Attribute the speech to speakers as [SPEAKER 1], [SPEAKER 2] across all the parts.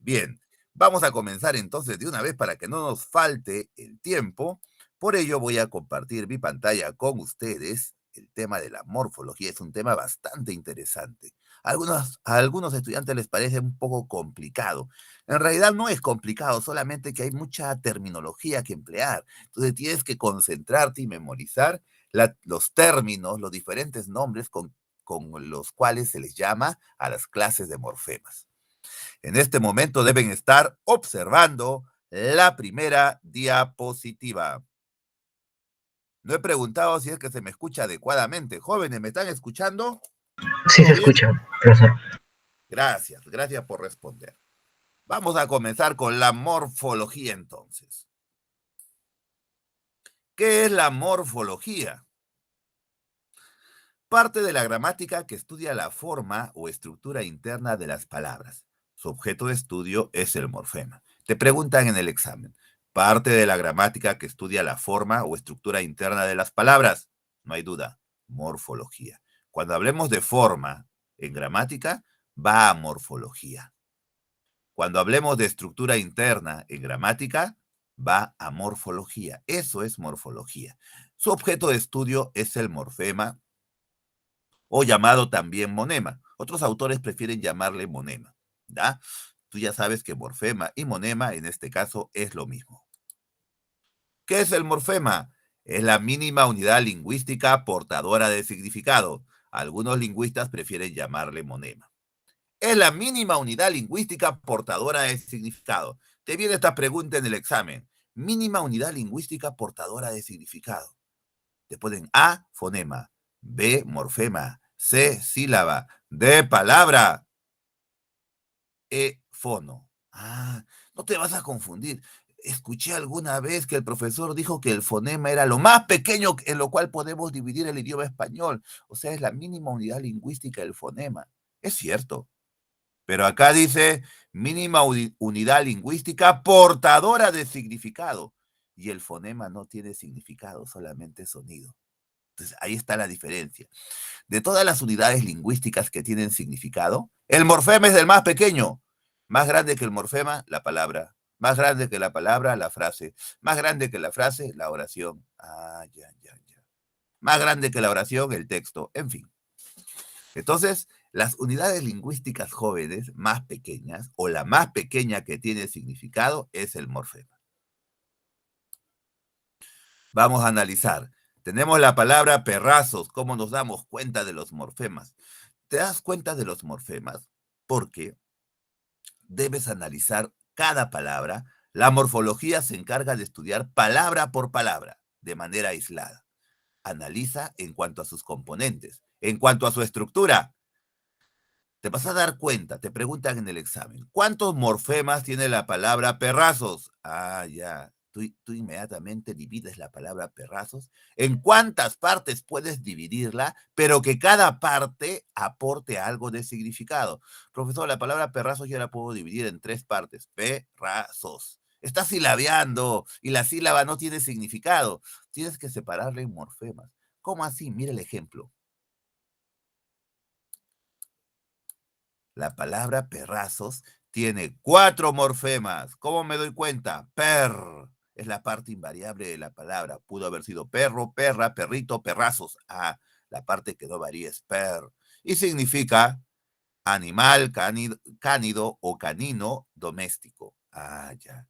[SPEAKER 1] Bien, vamos a comenzar entonces de una vez para que no nos falte el tiempo. Por ello voy a compartir mi pantalla con ustedes. El tema de la morfología es un tema bastante interesante. A algunos estudiantes les parece un poco complicado. En realidad no es complicado, solamente que hay mucha terminología que emplear. Entonces tienes que concentrarte y memorizar los términos, los diferentes nombres con los cuales se les llama a las clases de morfemas. En este momento deben estar observando la primera diapositiva. No he preguntado si es que se me escucha adecuadamente. Jóvenes, ¿me están escuchando?
[SPEAKER 2] Sí se
[SPEAKER 1] ¿Todo bien?
[SPEAKER 2] escucha, profesor.
[SPEAKER 1] Gracias, gracias por responder. Vamos a comenzar con la morfología entonces. ¿Qué es la morfología? Parte de la gramática que estudia la forma o estructura interna de las palabras. Su objeto de estudio es el morfema. Te preguntan en el examen. Parte de la gramática que estudia la forma o estructura interna de las palabras. No hay duda, morfología. Cuando hablemos de forma en gramática, va a morfología. Cuando hablemos de estructura interna en gramática, va a morfología. Eso es morfología. Su objeto de estudio es el morfema o llamado también monema. Otros autores prefieren llamarle monema, ¿ya? Tú ya sabes que morfema y monema en este caso es lo mismo. ¿Qué es el morfema? Es la mínima unidad lingüística portadora de significado. Algunos lingüistas prefieren llamarle monema. Es la mínima unidad lingüística portadora de significado. Te viene esta pregunta en el examen. Mínima unidad lingüística portadora de significado. Te ponen A, fonema, B, morfema, C, sílaba, D, palabra, E, fono. Ah, no te vas a confundir. Escuché alguna vez que el profesor dijo que el fonema era lo más pequeño en lo cual podemos dividir el idioma español. O sea, es la mínima unidad lingüística del fonema. Es cierto. Pero acá dice mínima unidad lingüística portadora de significado. Y el fonema no tiene significado, solamente sonido. Entonces, ahí está la diferencia. De todas las unidades lingüísticas que tienen significado, el morfema es el más pequeño. Más grande que el morfema, la palabra. Más grande que la palabra, la frase. Más grande que la frase, la oración. Ah, ya, ya, ya. Más grande que la oración, el texto. En fin. Entonces, las unidades lingüísticas jóvenes más pequeñas, o la más pequeña que tiene significado, es el morfema. Vamos a analizar. Tenemos la palabra perrazos. ¿Cómo nos damos cuenta de los morfemas? Te das cuenta de los morfemas porque debes analizar cada palabra. La morfología se encarga de estudiar palabra por palabra, de manera aislada. Analiza en cuanto a sus componentes, en cuanto a su estructura. Te vas a dar cuenta, te preguntan en el examen, ¿cuántos morfemas tiene la palabra perrazos? Ah, ya. Tú inmediatamente divides la palabra perrazos. ¿En cuántas partes puedes dividirla, pero que cada parte aporte algo de significado? Profesor, la palabra perrazos yo la puedo dividir en 3 partes. Perrazos. Estás silabeando y la sílaba no tiene significado. Tienes que separarla en morfemas. ¿Cómo así? Mira el ejemplo. La palabra perrazos tiene 4 morfemas. ¿Cómo me doy cuenta? Per es la parte invariable de la palabra. Pudo haber sido perro, perra, perrito, perrazos. Ah, la parte que no varía es per. Y significa animal, cánido o canino doméstico. Ah, ya.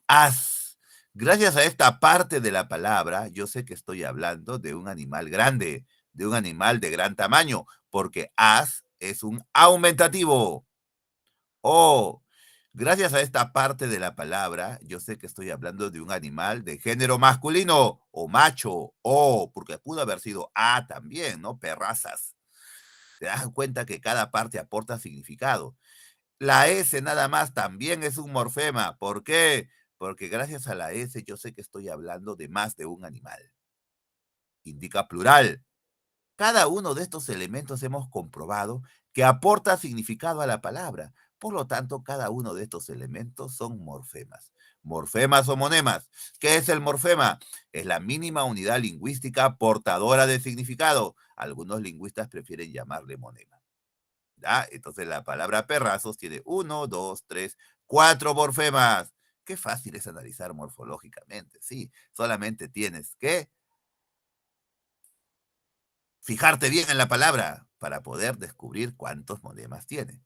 [SPEAKER 1] As. Gracias a esta parte de la palabra, yo sé que estoy hablando de un animal grande, de un animal de gran tamaño, porque as es un aumentativo. O, gracias a esta parte de la palabra, yo sé que estoy hablando de un animal de género masculino o macho, o, porque pudo haber sido a también, ¿no? Perrazas. Te das cuenta que cada parte aporta significado. La S nada más también es un morfema. ¿Por qué? Porque gracias a la S yo sé que estoy hablando de más de un animal. Indica plural. Cada uno de estos elementos hemos comprobado que aporta significado a la palabra. Por lo tanto, cada uno de estos elementos son morfemas. Morfemas o monemas. ¿Qué es el morfema? Es la mínima unidad lingüística portadora de significado. Algunos lingüistas prefieren llamarle monema. ¿Ya? Entonces la palabra perrazos tiene 1, 2, 3, Cuatro morfemas. Qué fácil es analizar morfológicamente, sí. Solamente tienes que fijarte bien en la palabra para poder descubrir cuántos monemas tiene.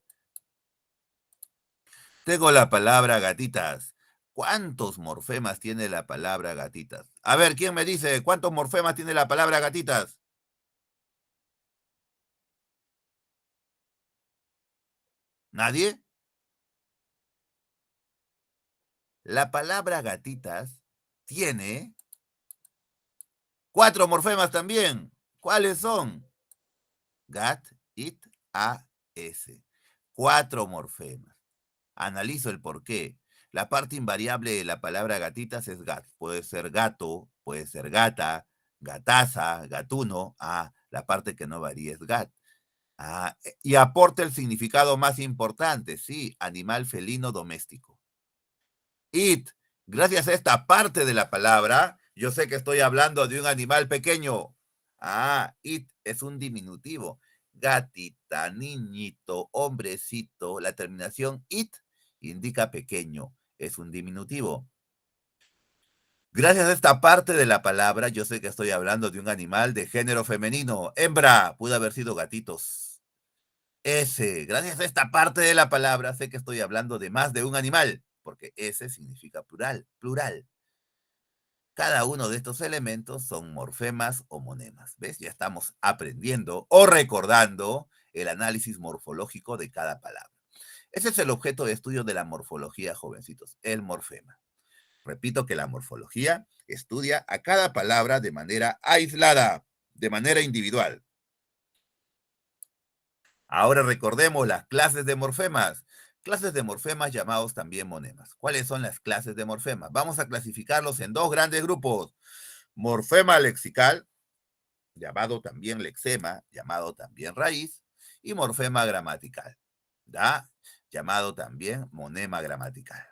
[SPEAKER 1] Tengo la palabra gatitas. ¿Cuántos morfemas tiene la palabra gatitas? A ver, ¿quién me dice cuántos morfemas tiene la palabra gatitas? ¿Nadie? La palabra gatitas tiene cuatro morfemas también. ¿Cuáles son? Gat, it, a, s. Cuatro morfemas. Analizo el porqué. La parte invariable de la palabra gatitas es gat. Puede ser gato, puede ser gata, gataza, gatuno. Ah, la parte que no varía es gat. Ah, y aporta el significado más importante, sí, animal felino doméstico. It, gracias a esta parte de la palabra, yo sé que estoy hablando de un animal pequeño. Ah, it es un diminutivo. Gatita, niñito, hombrecito. La terminación it indica pequeño. Es un diminutivo. Gracias a esta parte de la palabra, yo sé que estoy hablando de un animal de género femenino. Hembra, pudo haber sido gatitos. Ese, gracias a esta parte de la palabra, sé que estoy hablando de más de un animal, porque ese significa plural, plural. Cada uno de estos elementos son morfemas o monemas. ¿Ves? Ya estamos aprendiendo o recordando el análisis morfológico de cada palabra. Ese es el objeto de estudio de la morfología, jovencitos, el morfema. Repito que la morfología estudia a cada palabra de manera aislada, de manera individual. Ahora recordemos las clases de morfemas. Clases de morfemas llamados también monemas. ¿Cuáles son las clases de morfemas? Vamos a clasificarlos en dos grandes grupos. Morfema lexical, llamado también lexema, llamado también raíz, y morfema gramatical, ¿da? Llamado también monema gramatical.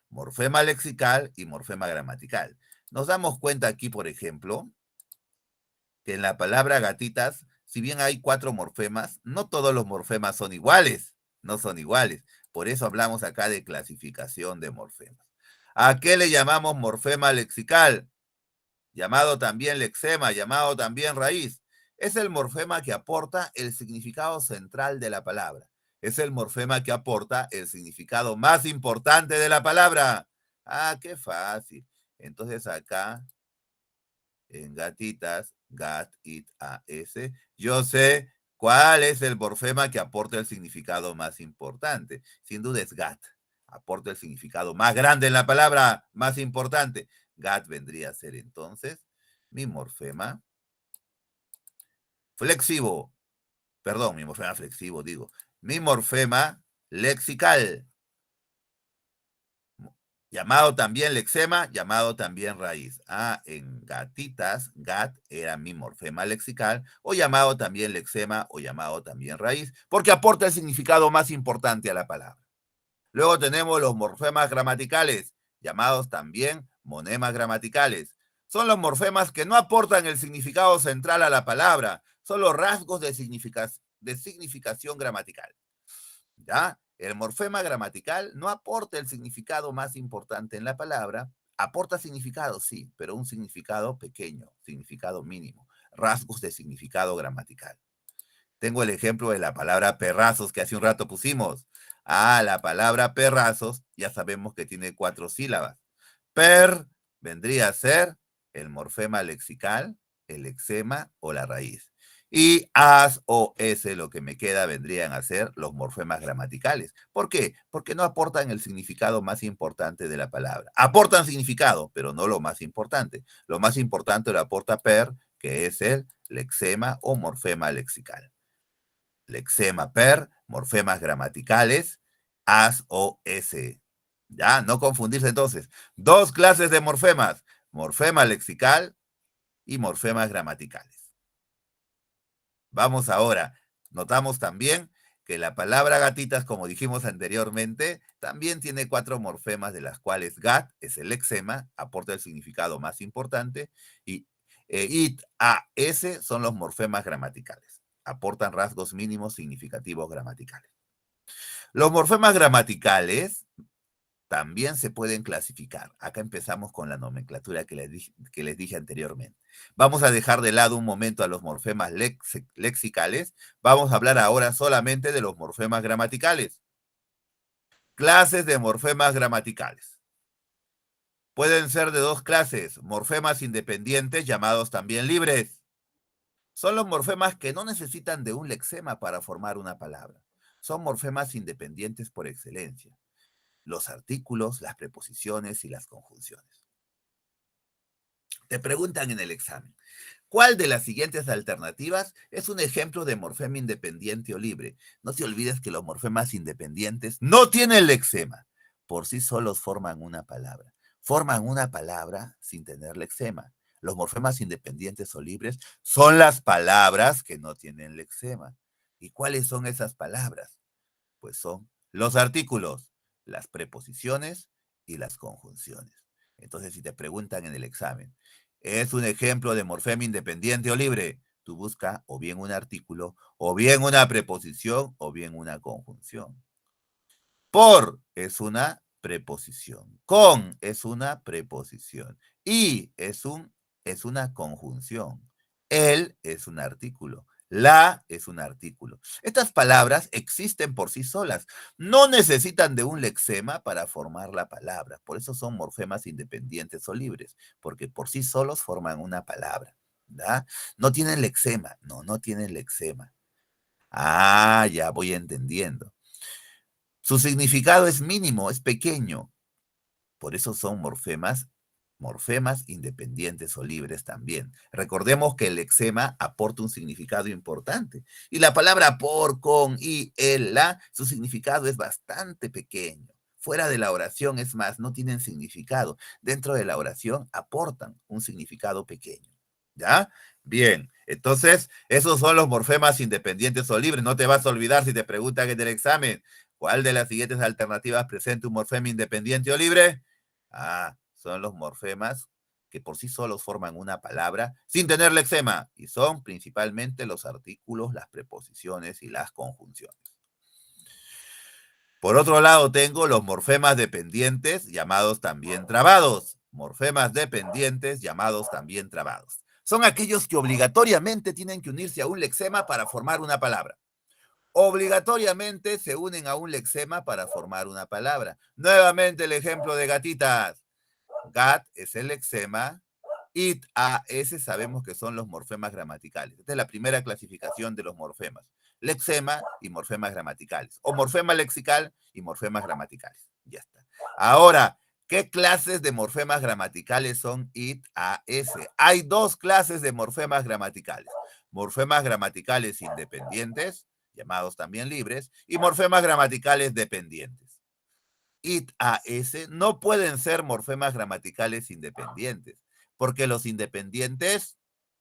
[SPEAKER 1] Morfema lexical y morfema gramatical. Nos damos cuenta aquí, por ejemplo, que en la palabra gatitas, si bien hay cuatro morfemas, no todos los morfemas son iguales, no son iguales. Por eso hablamos acá de clasificación de morfemas. ¿A qué le llamamos morfema lexical? Llamado también lexema, llamado también raíz. Es el morfema que aporta el significado central de la palabra. Es el morfema que aporta el significado más importante de la palabra. Ah, qué fácil. Entonces acá en gatitas, gat, it, a, s, yo sé cuál es el morfema que aporta el significado más importante. Sin duda es gat. Aporta el significado más grande en la palabra, más importante. Gat vendría a ser entonces mi morfema flexivo. Perdón, mi morfema flexivo, digo. Mi morfema lexical. Llamado también lexema, llamado también raíz. Ah, en gatitas, gat era mi morfema lexical, o llamado también lexema, o llamado también raíz, porque aporta el significado más importante a la palabra. Luego tenemos los morfemas gramaticales, llamados también monemas gramaticales. Son los morfemas que no aportan el significado central a la palabra, son los rasgos de significación gramatical. ¿Ya? El morfema gramatical no aporta el significado más importante en la palabra, aporta significado, sí, pero un significado pequeño, significado mínimo, rasgos de significado gramatical. Tengo el ejemplo de la palabra perrazos que hace un rato pusimos. Ah, la palabra perrazos ya sabemos que tiene cuatro sílabas. Per vendría a ser el morfema lexical, el lexema o la raíz. Y as o s, lo que me queda, vendrían a ser los morfemas gramaticales. ¿Por qué? Porque no aportan el significado más importante de la palabra. Aportan significado, pero no lo más importante. Lo más importante lo aporta per, que es el lexema o morfema lexical. Lexema per, morfemas gramaticales, as o s. Ya, no confundirse entonces. Dos clases de morfemas, morfema lexical y morfemas gramaticales. Vamos ahora, notamos también que la palabra gatitas, como dijimos anteriormente, también tiene cuatro morfemas, de las cuales gat es el lexema, aporta el significado más importante, y it, a, s son los morfemas gramaticales, aportan rasgos mínimos significativos gramaticales. Los morfemas gramaticales también se pueden clasificar. Acá empezamos con la nomenclatura que les dije anteriormente. Vamos a dejar de lado un momento a los morfemas lexicales. Vamos a hablar ahora solamente de los morfemas gramaticales. Clases de morfemas gramaticales. Pueden ser de dos clases, morfemas independientes llamados también libres. Son los morfemas que no necesitan de un lexema para formar una palabra. Son morfemas independientes por excelencia. Los artículos, las preposiciones y las conjunciones. Te preguntan en el examen, ¿cuál de las siguientes alternativas es un ejemplo de morfema independiente o libre? No te olvides que los morfemas independientes no tienen lexema. Por sí solos forman una palabra. Forman una palabra sin tener lexema. Los morfemas independientes o libres son las palabras que no tienen lexema. ¿Y cuáles son esas palabras? Pues son los artículos, las preposiciones y las conjunciones. Entonces, si te preguntan en el examen, ¿es un ejemplo de morfema independiente o libre? Tú busca o bien un artículo, o bien una preposición, o bien una conjunción. Por es una preposición. Con es una preposición. Y es una conjunción. El es un artículo. La es un artículo. Estas palabras existen por sí solas. No necesitan de un lexema para formar la palabra. Por eso son morfemas independientes o libres, porque por sí solos forman una palabra. ¿Verdad? No tienen lexema. No, no tienen lexema. Ah, ya voy entendiendo. Su significado es mínimo, es pequeño. Por eso son morfemas independientes o libres también. Recordemos que el lexema aporta un significado importante. Y la palabra por, con, y, el, la, su significado es bastante pequeño. Fuera de la oración, es más, no tienen significado. Dentro de la oración aportan un significado pequeño. ¿Ya? Bien, entonces, esos son los morfemas independientes o libres. No te vas a olvidar si te preguntan en el examen, ¿cuál de las siguientes alternativas presenta un morfema independiente o libre? Ah, son los morfemas que por sí solos forman una palabra sin tener lexema y son principalmente los artículos, las preposiciones y las conjunciones. Por otro lado, tengo los morfemas dependientes llamados también trabados. Morfemas dependientes llamados también trabados. Son aquellos que obligatoriamente tienen que unirse a un lexema para formar una palabra. Obligatoriamente se unen a un lexema para formar una palabra. Nuevamente el ejemplo de gatitas. Gat es el lexema. It, a, s sabemos que son los morfemas gramaticales. Esta es la primera clasificación de los morfemas. Lexema y morfemas gramaticales. O morfema lexical y morfemas gramaticales. Ya está. Ahora, ¿qué clases de morfemas gramaticales son it, a, s? Hay dos clases de morfemas gramaticales. Morfemas gramaticales independientes, llamados también libres, y morfemas gramaticales dependientes. It, a, s no pueden ser morfemas gramaticales independientes, porque los independientes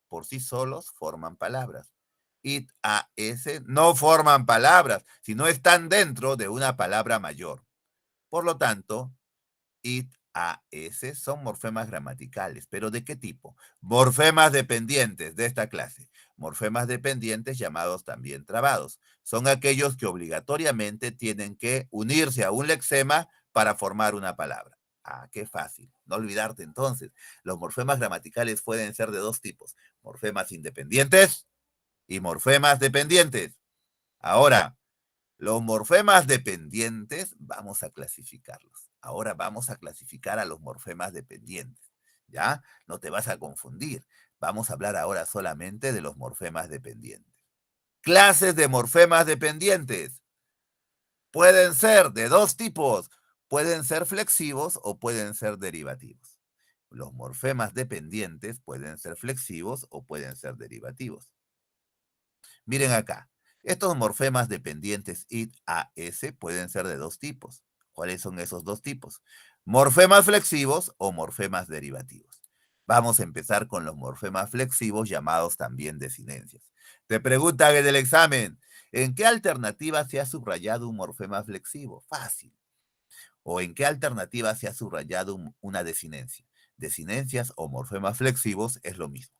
[SPEAKER 1] por sí solos forman palabras. It, a, s no forman palabras, sino están dentro de una palabra mayor. Por lo tanto, it, a, s son morfemas gramaticales. ¿Pero de qué tipo? Morfemas dependientes de esta clase. Morfemas dependientes llamados también trabados. Son aquellos que obligatoriamente tienen que unirse a un lexema para formar una palabra. Ah, qué fácil. No olvidarte entonces. Los morfemas gramaticales pueden ser de dos tipos. Morfemas independientes y morfemas dependientes. Ahora, los morfemas dependientes, vamos a clasificarlos. Ahora vamos a clasificar a los morfemas dependientes. ¿Ya? No te vas a confundir. Vamos a hablar ahora solamente de los morfemas dependientes. Clases de morfemas dependientes. Pueden ser de dos tipos. Pueden ser flexivos o pueden ser derivativos. Los morfemas dependientes pueden ser flexivos o pueden ser derivativos. Miren acá. Estos morfemas dependientes it, a, s pueden ser de dos tipos. ¿Cuáles son esos dos tipos? Morfemas flexivos o morfemas derivativos. Vamos a empezar con los morfemas flexivos llamados también desinencias. Te preguntan en el examen, ¿en qué alternativa se ha subrayado un morfema flexivo? Fácil. ¿O en qué alternativa se ha subrayado una desinencia? Desinencias o morfemas flexivos es lo mismo.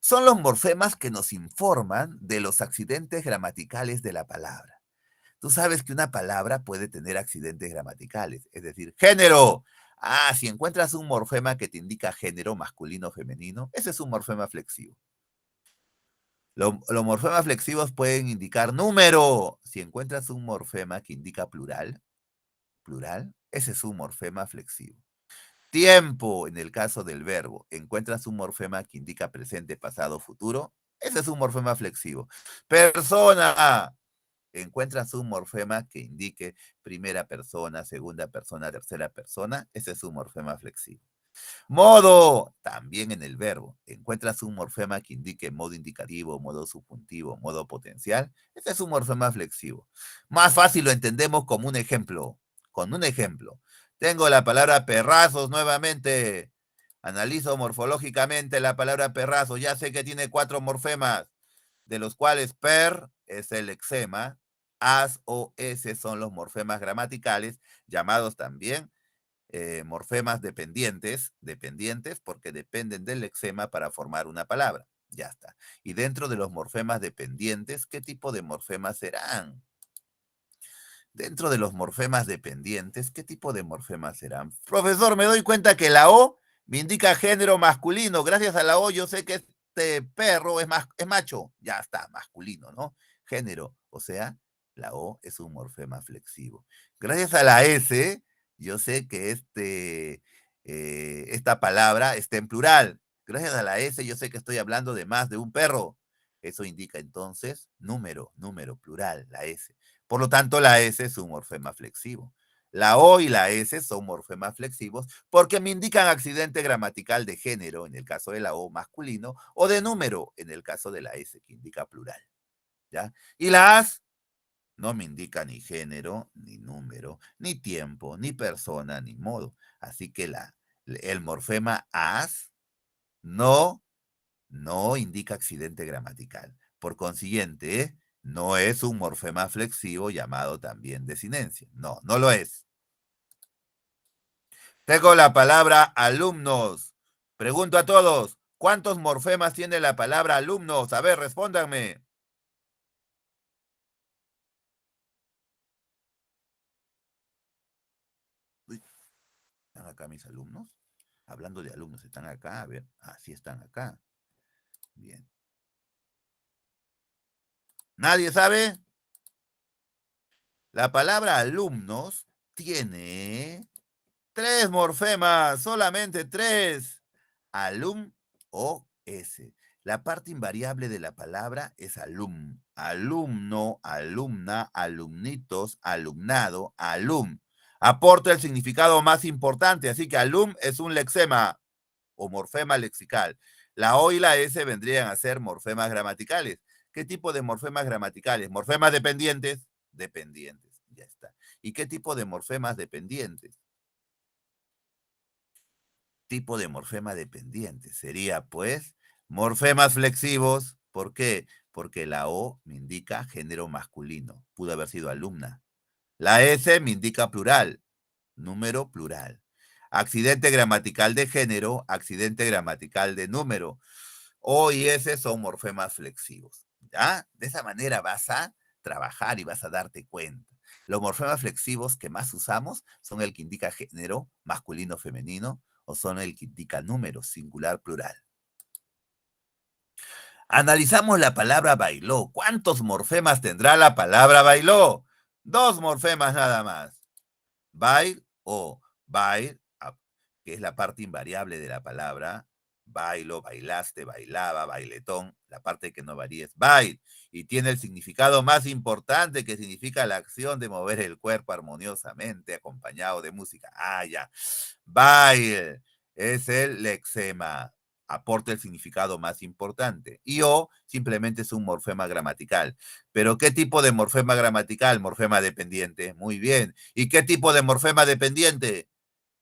[SPEAKER 1] Son los morfemas que nos informan de los accidentes gramaticales de la palabra. Tú sabes que una palabra puede tener accidentes gramaticales, es decir, género. Ah, si encuentras un morfema que te indica género masculino o femenino, ese es un morfema flexivo. Los morfemas flexivos pueden indicar número. Si encuentras un morfema que indica plural, ese es un morfema flexivo. Tiempo, en el caso del verbo, encuentras un morfema que indica presente, pasado, futuro, ese es un morfema flexivo. Persona, encuentras un morfema que indique primera persona, segunda persona, tercera persona, ese es un morfema flexivo. Modo, también en el verbo. Encuentras un morfema que indique modo indicativo, modo subjuntivo, modo potencial. Este es un morfema flexivo. Más fácil lo entendemos como un ejemplo. Con un ejemplo. Tengo la palabra perrazos nuevamente. Analizo morfológicamente la palabra perrazo. Ya sé que tiene 4 morfemas, de los cuales per es el lexema, as o s son los morfemas gramaticales, llamados también morfemas dependientes porque dependen del lexema para formar una palabra. Ya está. Y dentro de los morfemas dependientes, ¿qué tipo de morfemas serán? Dentro de los morfemas dependientes, ¿qué tipo de morfemas serán? Profesor, me doy cuenta que la O me indica género masculino. Gracias a la O yo sé que este perro es macho. Ya está, masculino, ¿no? Género, o sea, la O es un morfema flexivo. Gracias a la S, yo sé que esta palabra está en plural. Gracias a la S, yo sé que estoy hablando de más de un perro. Eso indica entonces número, plural, la S. Por lo tanto, la S es un morfema flexivo. La O y la S son morfemas flexivos porque me indican accidente gramatical de género, en el caso de la O masculino, o de número, en el caso de la S, que indica plural. ¿Ya? Y la AS no me indica ni género, ni número, ni tiempo, ni persona, ni modo. Así que el morfema AS no indica accidente gramatical. Por consiguiente, no es un morfema flexivo llamado también desinencia. No, no lo es. Tengo la palabra alumnos. Pregunto a todos, ¿cuántos morfemas tiene la palabra alumnos? A ver, respóndanme. Uy, ¿están acá mis alumnos? Hablando de alumnos, ¿están acá? A ver, sí están acá. Bien. ¿Nadie sabe? La palabra alumnos tiene 3 morfemas, solamente 3. Alum o S. La parte invariable de la palabra es alum. Alumno, alumna, alumnitos, alumnado, alum. Aporta el significado más importante, así que alum es un lexema o morfema lexical. La O y la S vendrían a ser morfemas gramaticales. ¿Qué tipo de morfemas gramaticales? Morfemas dependientes. Dependientes, ya está. ¿Y qué tipo de morfemas dependientes? Tipo de morfema dependiente. Sería, pues, morfemas flexivos. ¿Por qué? Porque la O me indica género masculino. Pudo haber sido alumna. La S me indica plural. Número plural. Accidente gramatical de género, accidente gramatical de número. O y S son morfemas flexivos. ¿Ya? De esa manera vas a trabajar y vas a darte cuenta. Los morfemas flexivos que más usamos son el que indica género, masculino, femenino, o son el que indica número, singular, plural. Analizamos la palabra bailó. ¿Cuántos morfemas tendrá la palabra bailó? 2 morfemas nada más. Bail o bail, que es la parte invariable de la palabra. Bailo, bailaste, bailaba, bailetón. La parte que no varía es bail. Y tiene el significado más importante, que significa la acción de mover el cuerpo armoniosamente acompañado de música. Ya. Bail es el lexema. Aporta el significado más importante. Y o simplemente es un morfema gramatical. ¿Pero qué tipo de morfema gramatical? Morfema dependiente. Muy bien. ¿Y qué tipo de morfema dependiente?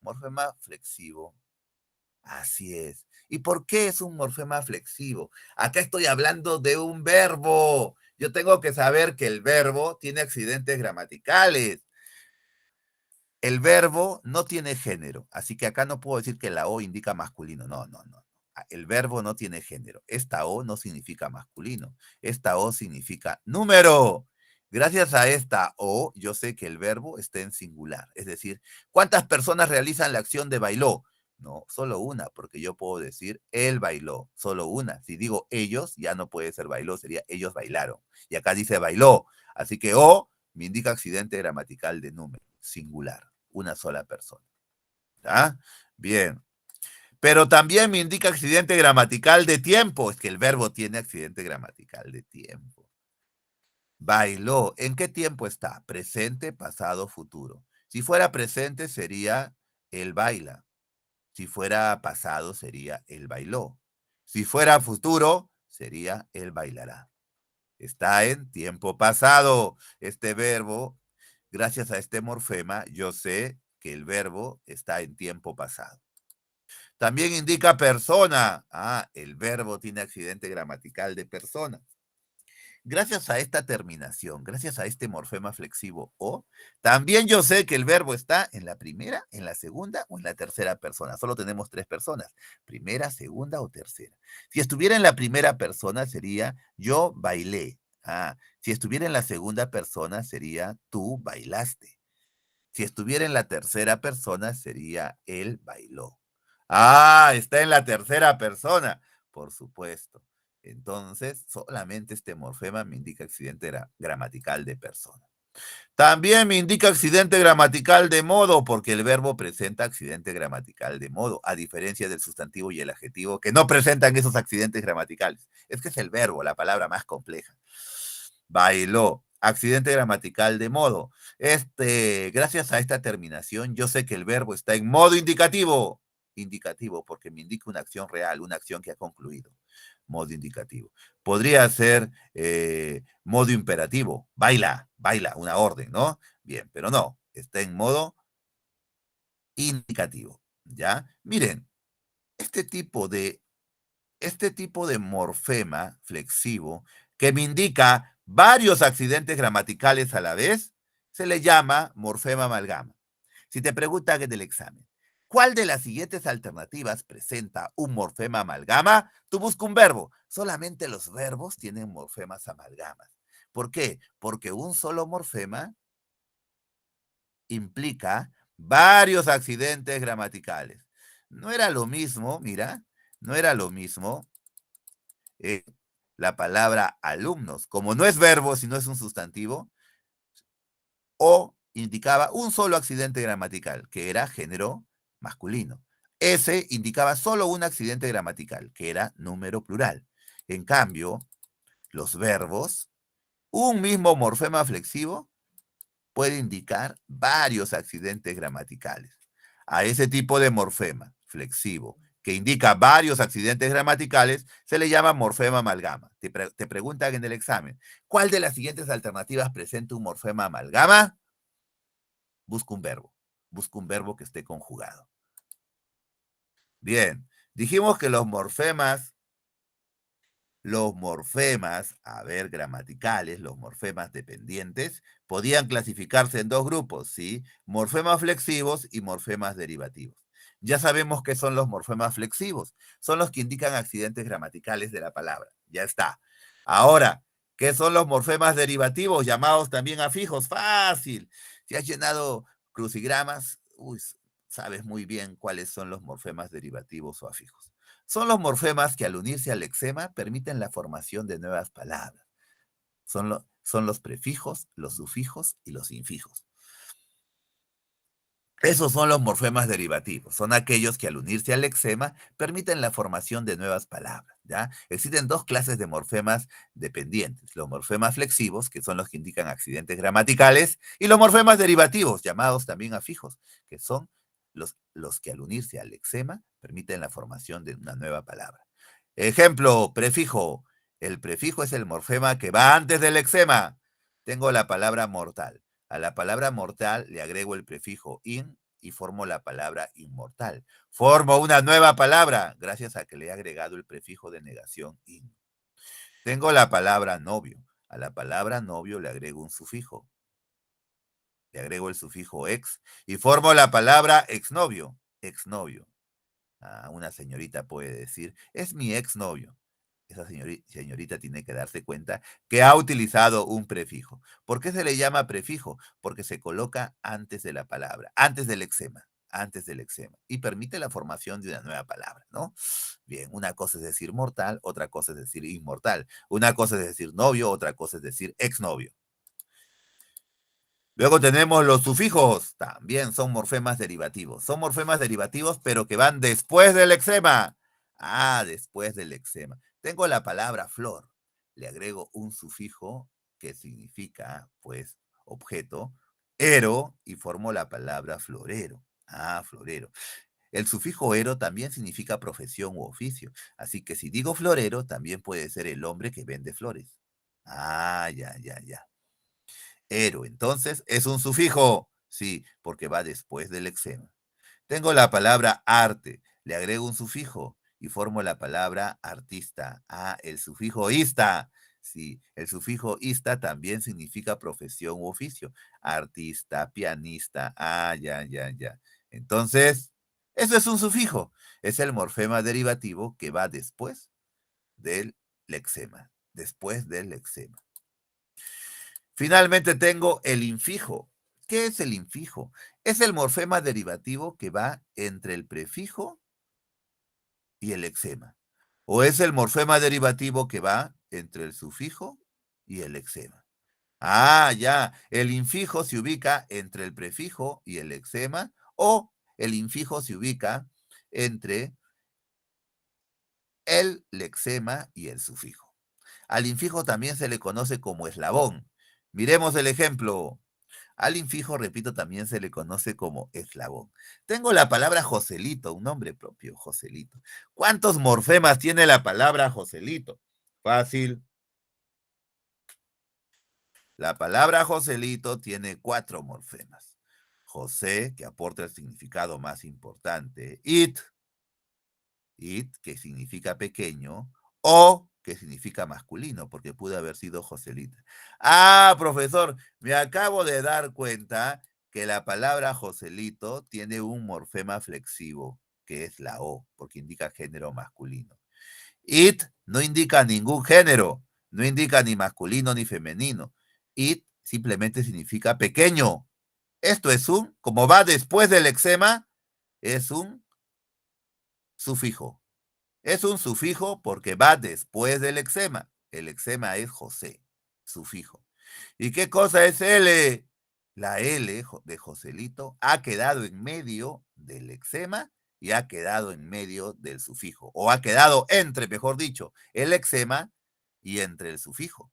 [SPEAKER 1] Morfema flexivo. Así es. ¿Y por qué es un morfema flexivo? Acá estoy hablando de un verbo. Yo tengo que saber que el verbo tiene accidentes gramaticales. El verbo no tiene género, así que acá no puedo decir que la O indica masculino. No, no, no. El verbo no tiene género. Esta O no significa masculino. Esta O significa número. Gracias a esta o, yo sé que el verbo está en singular. Es decir, ¿cuántas personas realizan la acción de bailó? No, solo una, porque yo puedo decir él bailó, solo una. Si digo ellos, ya no puede ser bailó, sería ellos bailaron. Y acá dice bailó. Así que o me indica accidente gramatical de número, singular, una sola persona. ¿Ah? Bien. Pero también me indica accidente gramatical de tiempo. Es que el verbo tiene accidente gramatical de tiempo. Bailó. ¿En qué tiempo está? Presente, pasado, futuro. Si fuera presente sería el baila. Si fuera pasado sería el bailó. Si fuera futuro sería el bailará. Está en tiempo pasado. Este verbo, gracias a este morfema, yo sé que el verbo está en tiempo pasado. También indica persona. Ah, el verbo tiene accidente gramatical de persona. Gracias a esta terminación, gracias a este morfema flexivo o, también yo sé que el verbo está en la primera, en la segunda o en la tercera persona. Solo tenemos tres personas, primera, segunda o tercera. Si estuviera en la primera persona sería yo bailé. Ah, si estuviera en la segunda persona sería tú bailaste. Si estuviera en la tercera persona sería él bailó. Ah, está en la tercera persona, por supuesto. Entonces, solamente este morfema me indica accidente gramatical de persona. También me indica accidente gramatical de modo, porque el verbo presenta accidente gramatical de modo, a diferencia del sustantivo y el adjetivo, que no presentan esos accidentes gramaticales. Es que es el verbo, la palabra más compleja. Bailó. Accidente gramatical de modo. Gracias a esta terminación, yo sé que el verbo está en modo indicativo. Indicativo, porque me indica una acción real, una acción que ha concluido. Modo indicativo. Podría ser modo imperativo. Baila, baila, una orden, ¿no? Bien, pero no, está en modo indicativo. ¿Ya? Miren, este tipo de este tipo de morfema flexivo que me indica varios accidentes gramaticales a la vez, se le llama morfema amalgama. Si te preguntan en el examen, ¿cuál de las siguientes alternativas presenta un morfema amalgama? Tú busca un verbo. Solamente los verbos tienen morfemas amalgamas. ¿Por qué? Porque un solo morfema implica varios accidentes gramaticales. No era lo mismo, mira, no era lo mismo eh, la palabra alumnos, como no es verbo, sino es un sustantivo, o indicaba un solo accidente gramatical, que era género masculino. Ese indicaba solo un accidente gramatical, que era número plural. En cambio, los verbos, un mismo morfema flexivo puede indicar varios accidentes gramaticales. A ese tipo de morfema flexivo que indica varios accidentes gramaticales se le llama morfema amalgama. Te preguntan en el examen, ¿cuál de las siguientes alternativas presenta un morfema amalgama? Busca un verbo. Busca un verbo que esté conjugado. Bien, dijimos que a ver, gramaticales, los morfemas dependientes, podían clasificarse en dos grupos, ¿sí? Morfemas flexivos y morfemas derivativos. Ya sabemos qué son los morfemas flexivos. Son los que indican accidentes gramaticales de la palabra. Ya está. Ahora, ¿qué son los morfemas derivativos, llamados también afijos? Fácil. Si has llenado crucigramas, uy, sabes muy bien cuáles son los morfemas derivativos o afijos. Son los morfemas que al unirse al lexema permiten la formación de nuevas palabras. Son los prefijos, los sufijos y los infijos. Esos son los morfemas derivativos. Son aquellos que al unirse al lexema permiten la formación de nuevas palabras. ¿Ya? Existen dos clases de morfemas dependientes. Los morfemas flexivos, que son los que indican accidentes gramaticales, y los morfemas derivativos, llamados también afijos, que son los que al unirse al lexema permiten la formación de una nueva palabra. Ejemplo, prefijo. El prefijo es el morfema que va antes del lexema. Tengo la palabra mortal. A la palabra mortal le agrego el prefijo in y formo la palabra inmortal. Formo una nueva palabra gracias a que le he agregado el prefijo de negación in. Tengo la palabra novio. A la palabra novio le agrego un sufijo. Le agrego el sufijo ex y formo la palabra exnovio. Exnovio. Una señorita puede decir, es mi exnovio. esa señorita tiene que darse cuenta que ha utilizado un prefijo. ¿Por qué se le llama prefijo? Porque se coloca antes de la palabra, antes del lexema, y permite la formación de una nueva palabra, ¿no? Bien, una cosa es decir mortal, otra cosa es decir inmortal. Una cosa es decir novio, otra cosa es decir exnovio. Luego tenemos los sufijos, también son morfemas derivativos. Son morfemas derivativos, pero que van después del lexema. Ah, después del lexema. Tengo la palabra flor. Le agrego un sufijo que significa, pues, objeto, ero, y formo la palabra florero. Ah, florero. El sufijo ero también significa profesión u oficio. Así que si digo florero, también puede ser el hombre que vende flores. Ah, ya, ya, ya. Ero, entonces, es un sufijo. Sí, porque va después del lexema. Tengo la palabra arte, le agrego un sufijo y formo la palabra artista. Ah, el sufijo ista. Sí, el sufijo ista también significa profesión u oficio. Artista, pianista. Ah, ya, ya, ya. Entonces, eso es un sufijo. Es el morfema derivativo que va después del lexema. Después del lexema. Finalmente tengo el infijo. ¿Qué es el infijo? Es el morfema derivativo que va entre el prefijo y el lexema. O es el morfema derivativo que va entre el sufijo y el lexema. Ah, ya. El infijo se ubica entre el prefijo y el lexema, o el infijo se ubica entre el lexema y el sufijo. Al infijo también se le conoce como eslabón. Miremos el ejemplo. Al infijo, repito, también se le conoce como eslabón. Tengo la palabra Joselito, un nombre propio, Joselito. ¿Cuántos morfemas tiene la palabra Joselito? Fácil. La palabra Joselito tiene 4 morfemas. José, que aporta el significado más importante. It, que significa pequeño, o que significa masculino, porque pudo haber sido Joselita. Ah, profesor, me acabo de dar cuenta que la palabra Joselito tiene un morfema flexivo, que es la O, porque indica género masculino. It no indica ningún género, no indica ni masculino ni femenino. It simplemente significa pequeño. Esto es como va después del lexema, es un sufijo. Es un sufijo porque va después del lexema. El lexema es José, sufijo. ¿Y qué cosa es L? La L de Joselito ha quedado en medio del lexema y ha quedado en medio del sufijo. O ha quedado entre, mejor dicho, el lexema y entre el sufijo,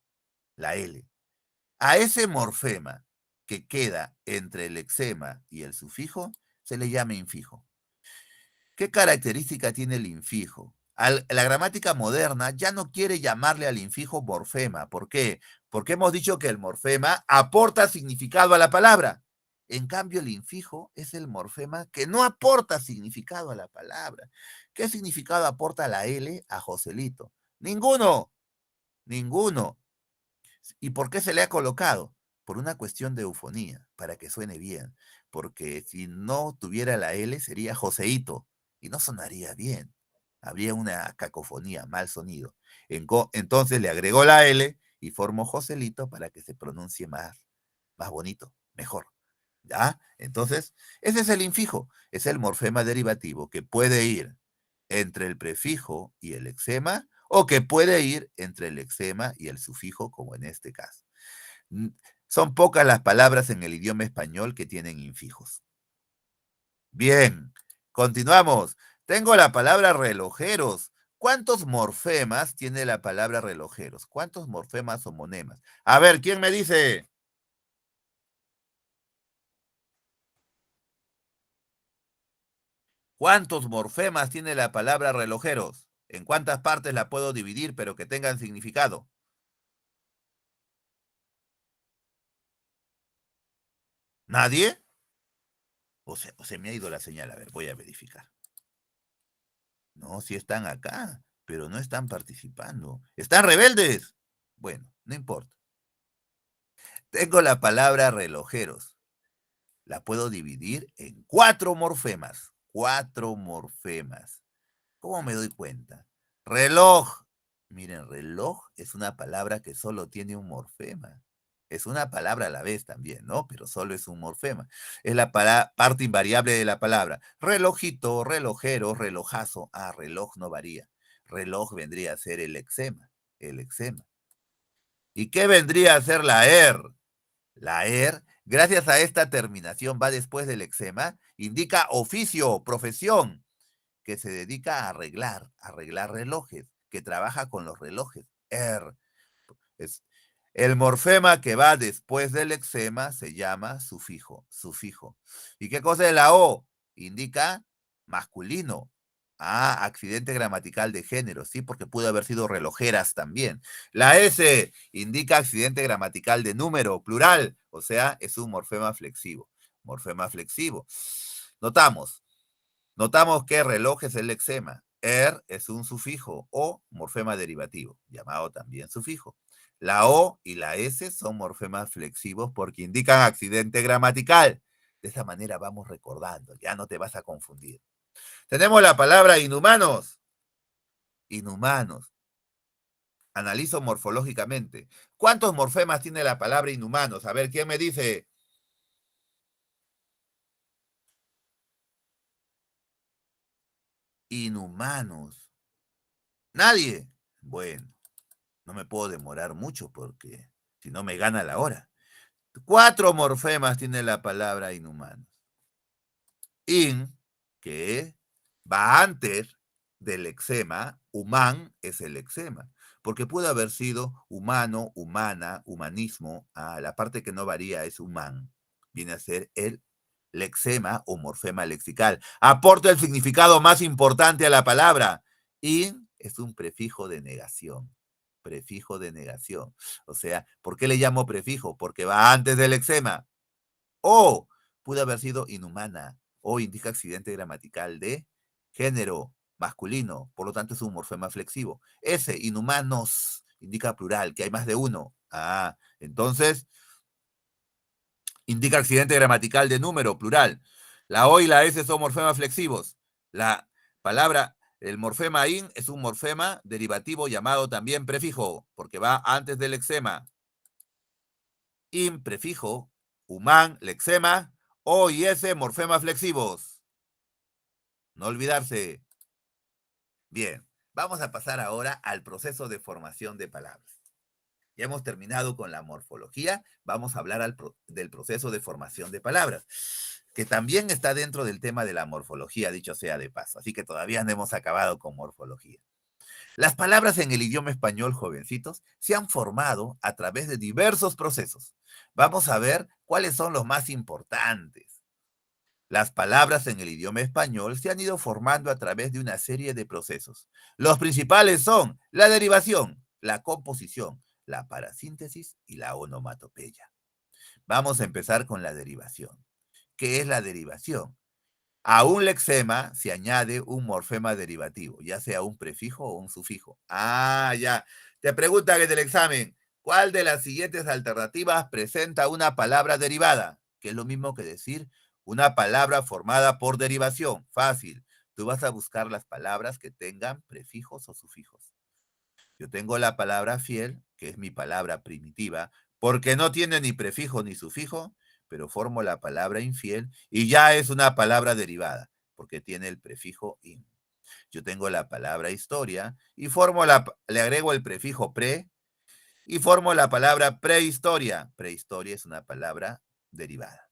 [SPEAKER 1] la L. A ese morfema que queda entre el lexema y el sufijo se le llama infijo. ¿Qué característica tiene el infijo? La gramática moderna ya no quiere llamarle al infijo morfema. ¿Por qué? Porque hemos dicho que el morfema aporta significado a la palabra. En cambio, el infijo es el morfema que no aporta significado a la palabra. ¿Qué significado aporta la L a Joselito? Ninguno, ninguno. ¿Y por qué se le ha colocado? Por una cuestión de eufonía, para que suene bien. Porque si no tuviera la L sería Joseito y no sonaría bien. Habría una cacofonía, mal sonido. Entonces le agregó la L y formó Joselito para que se pronuncie más bonito, mejor. ¿Ya? Entonces, ese es el infijo, es el morfema derivativo que puede ir entre el prefijo y el lexema, o que puede ir entre el lexema y el sufijo, como en este caso. Son pocas las palabras en el idioma español que tienen infijos. Bien, continuamos. Tengo la palabra relojeros. ¿Cuántos morfemas tiene la palabra relojeros? ¿Cuántos morfemas o monemas? A ver, ¿quién me dice? ¿Cuántos morfemas tiene la palabra relojeros? ¿En cuántas partes la puedo dividir pero que tengan significado? ¿Nadie? O se me ha ido la señal. A ver, voy a verificar. No, sí están acá, pero no están participando. ¡Están rebeldes! Bueno, no importa. Tengo la palabra relojeros. La puedo dividir en 4 morfemas. 4 morfemas. ¿Cómo me doy cuenta? Reloj. Miren, reloj es una palabra que solo tiene un morfema. Es una palabra a la vez también, ¿no? Pero solo es un morfema. Es la parte invariable de la palabra. Relojito, relojero, relojazo. Ah, reloj no varía. Reloj vendría a ser el lexema. El lexema. ¿Y qué vendría a ser la ER? La ER, gracias a esta terminación, va después del lexema, indica oficio, profesión, que se dedica a arreglar relojes, que trabaja con los relojes. Es, el morfema que va después del lexema se llama sufijo, sufijo. ¿Y qué cosa es la O? Indica masculino. Ah, accidente gramatical de género, sí, porque pudo haber sido relojeras también. La S indica accidente gramatical de número, plural, o sea, es un morfema flexivo. Morfema flexivo. Notamos, Notamos que reloj es el lexema. Es un sufijo o morfema derivativo, llamado también sufijo. La O y la S son morfemas flexivos porque indican accidente gramatical. De esta manera vamos recordando, ya no te vas a confundir. Tenemos la palabra inhumanos. Inhumanos. Analizo morfológicamente. ¿Cuántos morfemas tiene la palabra inhumanos? A ver, ¿quién me dice? Inhumanos. ¿Nadie? Bueno, no me puedo demorar mucho porque si no me gana la hora. 4 morfemas tiene la palabra inhumanos. In, que va antes del lexema, human es el lexema, porque puede haber sido humano, humana, humanismo, la parte que no varía es human, viene a ser el lexema o morfema lexical. Aporta el significado más importante a la palabra. In es un prefijo de negación. Prefijo de negación. O sea, ¿por qué le llamo prefijo? Porque va antes del lexema. O pudo haber sido inhumana o indica accidente gramatical de género masculino, por lo tanto es un morfema flexivo. S, inhumanos, indica plural, que hay más de uno. Entonces indica accidente gramatical de número, plural. La O y la S son morfemas flexivos. La palabra, el morfema in es un morfema derivativo llamado también prefijo, porque va antes del lexema. In, prefijo, human, lexema, O y S, morfemas flexivos. No olvidarse. Bien, vamos a pasar ahora al proceso de formación de palabras. Ya hemos terminado con la morfología, vamos a hablar del proceso de formación de palabras, que también está dentro del tema de la morfología, dicho sea de paso, así que todavía no hemos acabado con morfología. Las palabras en el idioma español, jovencitos, se han formado a través de diversos procesos. Vamos a ver cuáles son los más importantes. Las palabras en el idioma español se han ido formando a través de una serie de procesos. Los principales son la derivación, la composición, la parasíntesis y la onomatopeya. Vamos a empezar con la derivación. ¿Qué es la derivación? A un lexema se añade un morfema derivativo, ya sea un prefijo o un sufijo. Ya. Te preguntan en el examen, ¿cuál de las siguientes alternativas presenta una palabra derivada? Que es lo mismo que decir una palabra formada por derivación. Fácil. Tú vas a buscar las palabras que tengan prefijos o sufijos. Yo tengo la palabra fiel, que es mi palabra primitiva, porque no tiene ni prefijo ni sufijo, pero formo la palabra infiel y ya es una palabra derivada, porque tiene el prefijo in. Yo tengo la palabra historia y le agrego el prefijo pre y formo la palabra prehistoria. Prehistoria es una palabra derivada.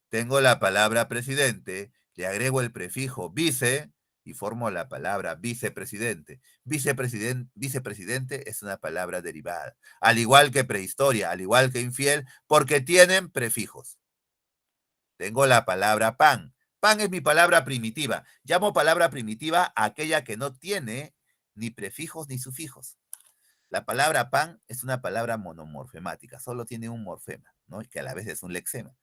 [SPEAKER 1] Tengo la palabra presidente, le agrego el prefijo vice y formo la palabra vicepresidente. Vicepresidente es una palabra derivada, al igual que prehistoria, al igual que infiel, porque tienen prefijos. Tengo la palabra pan. Pan es mi palabra primitiva. Llamo palabra primitiva a aquella que no tiene ni prefijos ni sufijos. La palabra pan es una palabra monomorfemática, solo tiene un morfema, ¿no? Que a la vez es un lexema.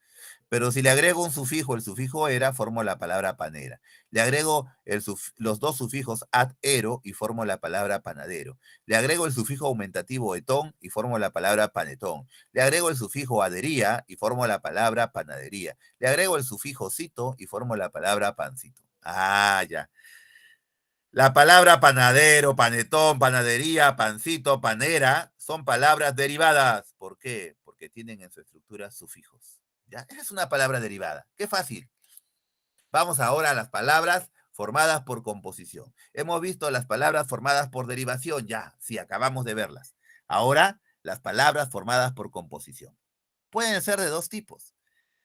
[SPEAKER 1] Pero si le agrego un sufijo, el sufijo era, formo la palabra panera. Le agrego los dos sufijos ad ero y formo la palabra panadero. Le agrego el sufijo aumentativo etón y formo la palabra panetón. Le agrego el sufijo adería y formo la palabra panadería. Le agrego el sufijo cito y formo la palabra pancito. Ya. La palabra panadero, panetón, panadería, pancito, panera son palabras derivadas. ¿Por qué? Porque tienen en su estructura sufijos. ¿Ya? Esa es una palabra derivada. Qué fácil. Vamos ahora a las palabras formadas por composición. Hemos visto las palabras formadas por derivación, ya, sí, acabamos de verlas. Ahora, las palabras formadas por composición. Pueden ser de dos tipos.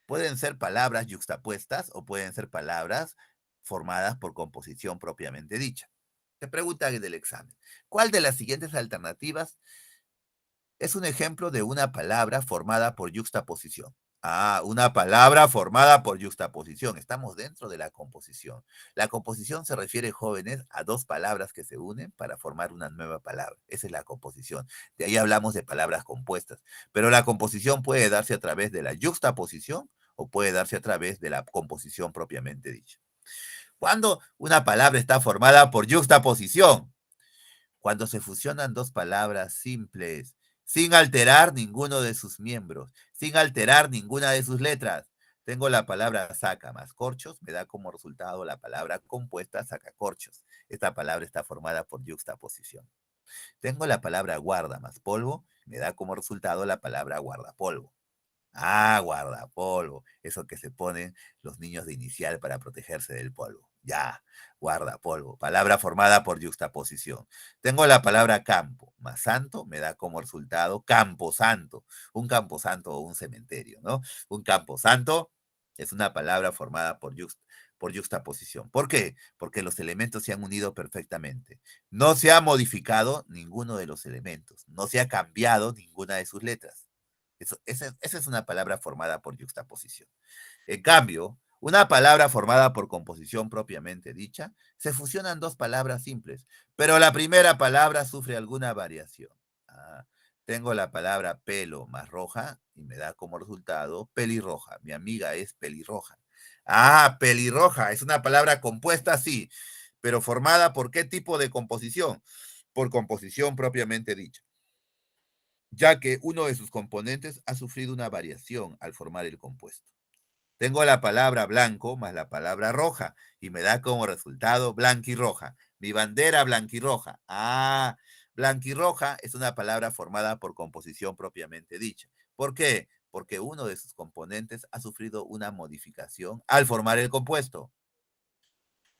[SPEAKER 1] Pueden ser palabras yuxtapuestas o pueden ser palabras formadas por composición propiamente dicha. Te preguntan en el examen, ¿cuál de las siguientes alternativas es un ejemplo de una palabra formada por yuxtaposición? Ah, una palabra formada por yuxtaposición. Estamos dentro de la composición. La composición se refiere, jóvenes, a dos palabras que se unen para formar una nueva palabra. Esa es la composición. De ahí hablamos de palabras compuestas. Pero la composición puede darse a través de la yuxtaposición o puede darse a través de la composición propiamente dicha. ¿Cuándo una palabra está formada por yuxtaposición? Cuando se fusionan dos palabras simples, sin alterar ninguno de sus miembros, sin alterar ninguna de sus letras. Tengo la palabra saca más corchos, me da como resultado la palabra compuesta sacacorchos. Esta palabra está formada por yuxtaposición. Tengo la palabra guarda más polvo, me da como resultado la palabra guardapolvo. Ah, guardapolvo, eso que se ponen los niños de inicial para protegerse del polvo. Ya, guardapolvo, palabra formada por yuxtaposición. Tengo la palabra campo, más santo, me da como resultado camposanto, un camposanto o un cementerio, ¿no? Un camposanto es una palabra formada por yuxtaposición. ¿Por qué? Porque los elementos se han unido perfectamente. No se ha modificado ninguno de los elementos, no se ha cambiado ninguna de sus letras. Esa es una palabra formada por yuxtaposición. En cambio, una palabra formada por composición propiamente dicha, se fusionan dos palabras simples, pero la primera palabra sufre alguna variación. Ah, tengo la palabra pelo más roja y me da como resultado pelirroja. Mi amiga es pelirroja. Ah, pelirroja, es una palabra compuesta, sí, pero formada por qué tipo de composición? Por composición propiamente dicha, ya que uno de sus componentes ha sufrido una variación al formar el compuesto. Tengo la palabra blanco más la palabra roja y me da como resultado blanquirroja. Mi bandera blanquirroja. Ah, blanquirroja es una palabra formada por composición propiamente dicha. ¿Por qué? Porque uno de sus componentes ha sufrido una modificación al formar el compuesto.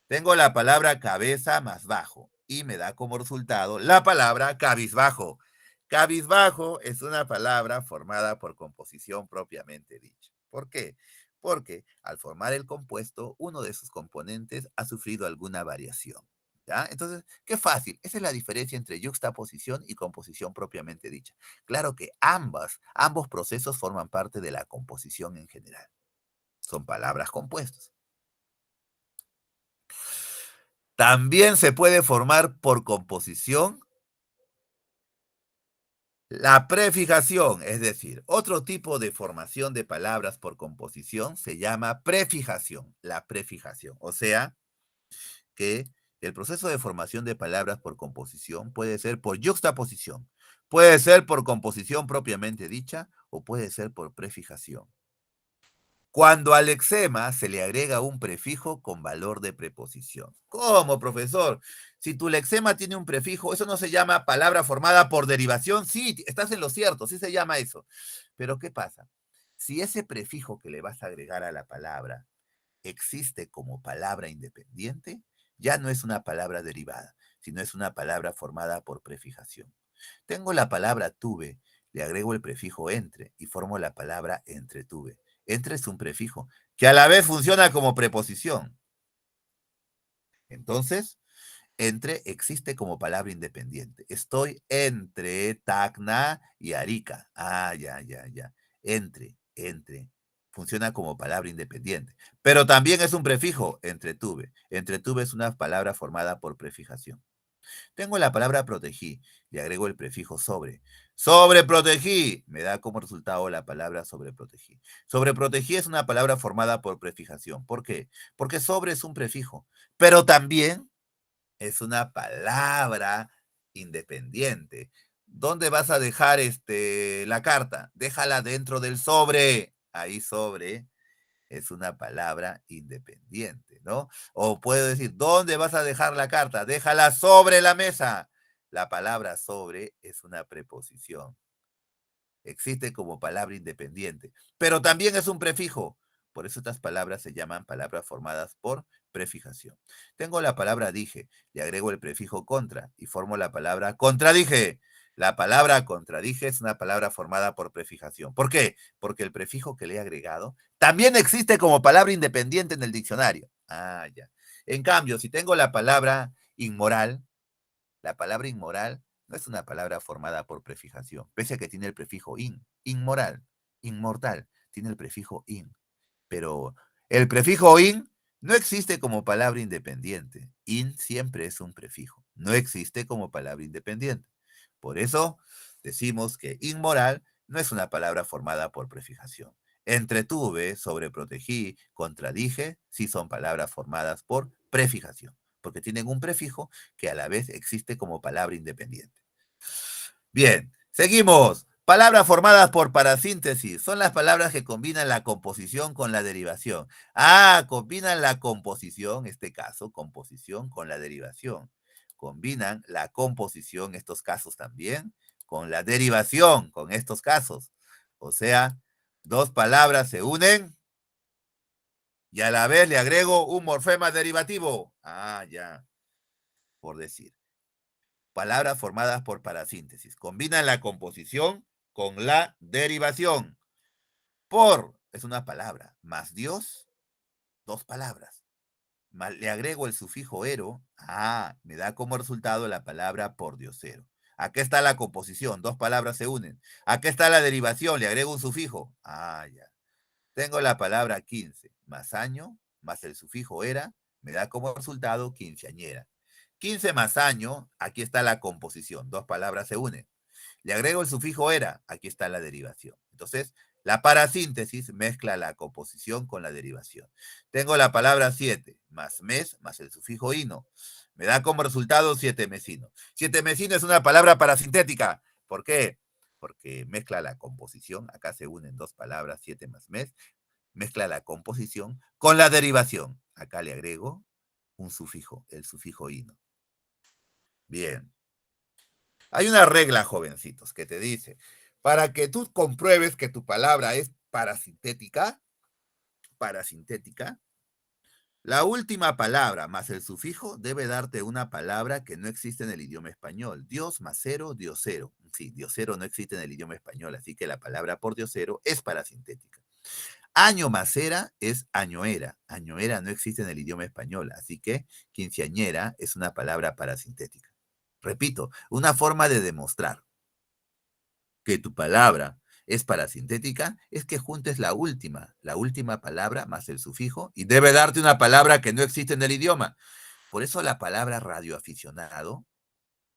[SPEAKER 1] Tengo la palabra cabeza más bajo y me da como resultado la palabra cabizbajo. Cabizbajo es una palabra formada por composición propiamente dicha. ¿Por qué? Porque al formar el compuesto, uno de sus componentes ha sufrido alguna variación. ¿Ya? Entonces, qué fácil. Esa es la diferencia entre yuxtaposición y composición propiamente dicha. Claro que ambos procesos forman parte de la composición en general. Son palabras compuestas. También se puede formar por composición la prefijación, es decir, otro tipo de formación de palabras por composición se llama prefijación, la prefijación. O sea, que el proceso de formación de palabras por composición puede ser por yuxtaposición, puede ser por composición propiamente dicha o puede ser por prefijación. Cuando al lexema se le agrega un prefijo con valor de preposición. ¿Cómo, profesor? Si tu lexema tiene un prefijo, ¿eso no se llama palabra formada por derivación? Sí, estás en lo cierto, sí se llama eso. Pero ¿qué pasa? Si ese prefijo que le vas a agregar a la palabra existe como palabra independiente, ya no es una palabra derivada, sino es una palabra formada por prefijación. Tengo la palabra tuve, le agrego el prefijo entre y formo la palabra entretuve. Entre es un prefijo que a la vez funciona como preposición. Entonces, entre existe como palabra independiente. Estoy entre Tacna y Arica. Ah, ya, ya, ya. Entre. Funciona como palabra independiente. Pero también es un prefijo, entretuve. Entretuve es una palabra formada por prefijación. Tengo la palabra protegí, le agrego el prefijo sobre. Sobreprotegí, me da como resultado la palabra sobreprotegí. Sobreprotegí es una palabra formada por prefijación. ¿Por qué? Porque sobre es un prefijo, pero también es una palabra independiente. ¿Dónde vas a dejar la carta? Déjala dentro del sobre. Ahí sobre es una palabra independiente, ¿no? O puedo decir, ¿dónde vas a dejar la carta? Déjala sobre la mesa. La palabra sobre es una preposición. Existe como palabra independiente, pero también es un prefijo. Por eso estas palabras se llaman palabras formadas por prefijación. Tengo la palabra dije, le agrego el prefijo contra y formo la palabra contradije. La palabra contradije es una palabra formada por prefijación. ¿Por qué? Porque el prefijo que le he agregado también existe como palabra independiente en el diccionario. Ah, ya. En cambio, si tengo la palabra inmoral no es una palabra formada por prefijación, pese a que tiene el prefijo in. Inmoral, inmortal, tiene el prefijo in. Pero el prefijo in no existe como palabra independiente. In siempre es un prefijo. No existe como palabra independiente. Por eso decimos que inmoral no es una palabra formada por prefijación. Entretuve, sobreprotegí, contradije, sí son palabras formadas por prefijación, porque tienen un prefijo que a la vez existe como palabra independiente. Bien, seguimos. Palabras formadas por parasíntesis. Son las palabras que combinan la composición con la derivación. Ah, combinan la composición, en este caso, composición con la derivación. Combinan la composición, en estos casos también, con la derivación, con estos casos. O sea, dos palabras se unen y a la vez le agrego un morfema derivativo. Ah, ya, por decir. Palabras formadas por parasíntesis. Combinan la composición con la derivación. Por es una palabra, más Dios, dos palabras. Le agrego el sufijo ero, me da como resultado la palabra por diosero. Aquí está la composición, dos palabras se unen. Aquí está la derivación, le agrego un sufijo. Ya. Tengo la palabra 15, más año, más el sufijo era, me da como resultado quinceañera. 15 más año, aquí está la composición, dos palabras se unen. Le agrego el sufijo era, aquí está la derivación. Entonces, la parasíntesis mezcla la composición con la derivación. Tengo la palabra 7, más mes, más el sufijo ino. Me da como resultado siete mesino. Siete mesino es una palabra parasintética. ¿Por qué? Porque mezcla la composición, acá se unen dos palabras, 7 más mes, mezcla la composición con la derivación. Acá le agrego un sufijo, el sufijo ino. Bien. Hay una regla, jovencitos, que te dice, para que tú compruebes que tu palabra es parasintética, la última palabra más el sufijo debe darte una palabra que no existe en el idioma español. Dios más cero, diosero. Sí, diosero no existe en el idioma español, así que la palabra por diosero es parasintética. Año más era es añoera. Añoera no existe en el idioma español, así que quinceañera es una palabra parasintética. Repito, una forma de demostrar que tu palabra es parasintética es que juntes la última palabra más el sufijo y debe darte una palabra que no existe en el idioma. Por eso la palabra radioaficionado